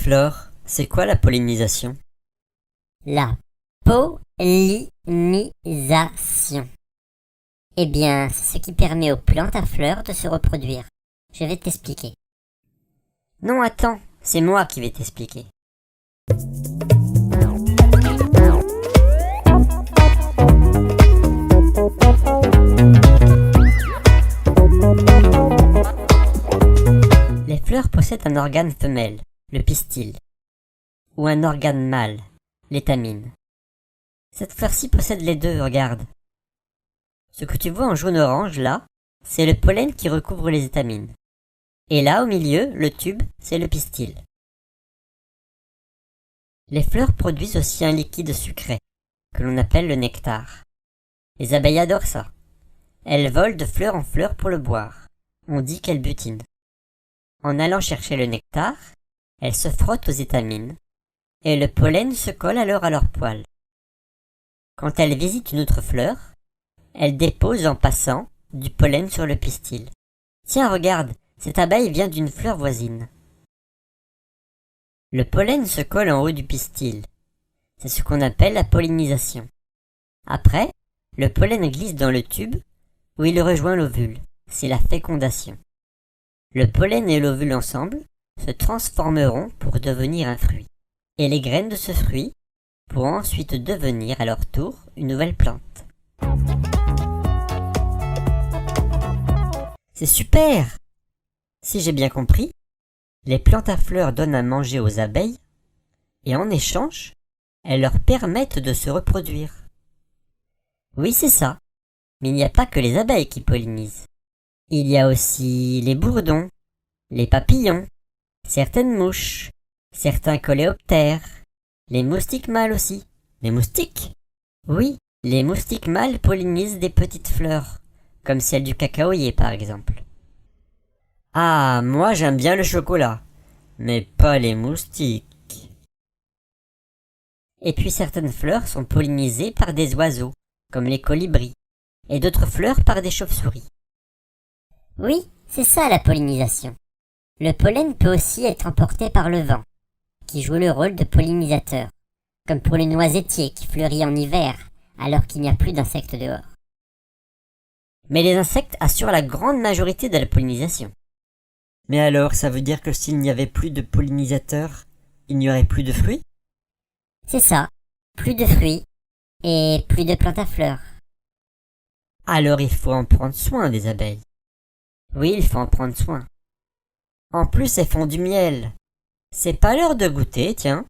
Flore, c'est quoi la pollinisation? La pollinisation. Eh bien, c'est ce qui permet aux plantes à fleurs de se reproduire. Je vais t'expliquer. Non, attends, c'est moi qui vais t'expliquer. Les fleurs possèdent un organe femelle, le pistil, ou un organe mâle, l'étamine. Cette fleur-ci possède les deux, regarde. Ce que tu vois en jaune-orange, là, c'est le pollen qui recouvre les étamines. Et là, au milieu, le tube, c'est le pistil. Les fleurs produisent aussi un liquide sucré, que l'on appelle le nectar. Les abeilles adorent ça. Elles volent de fleur en fleur pour le boire. On dit qu'elles butinent. En allant chercher le nectar, elles se frottent aux étamines, et le pollen se colle alors à leurs poils. Quand elles visitent une autre fleur, elles déposent en passant du pollen sur le pistil. Tiens, regarde, cette abeille vient d'une fleur voisine. Le pollen se colle en haut du pistil. C'est ce qu'on appelle la pollinisation. Après, le pollen glisse dans le tube où il rejoint l'ovule. C'est la fécondation. Le pollen et l'ovule ensemble se transformeront pour devenir un fruit. Et les graines de ce fruit pourront ensuite devenir à leur tour une nouvelle plante. C'est super! Si j'ai bien compris, les plantes à fleurs donnent à manger aux abeilles et en échange, elles leur permettent de se reproduire. Oui, c'est ça. Mais il n'y a pas que les abeilles qui pollinisent. Il y a aussi les bourdons, les papillons, certaines mouches, certains coléoptères, les moustiques mâles aussi. Les moustiques? Oui, les moustiques mâles pollinisent des petites fleurs, comme celle du cacaoyer par exemple. Ah, moi j'aime bien le chocolat, mais pas les moustiques. Et puis certaines fleurs sont pollinisées par des oiseaux, comme les colibris, et d'autres fleurs par des chauves-souris. Oui, c'est ça la pollinisation. Le pollen peut aussi être emporté par le vent, qui joue le rôle de pollinisateur, comme pour le noisetier qui fleurit en hiver, alors qu'il n'y a plus d'insectes dehors. Mais les insectes assurent la grande majorité de la pollinisation. Mais alors, ça veut dire que s'il n'y avait plus de pollinisateurs, il n'y aurait plus de fruits? C'est ça, plus de fruits et plus de plantes à fleurs. Alors il faut en prendre soin des abeilles. Oui, il faut en prendre soin. En plus, elles font du miel. C'est pas l'heure de goûter, tiens.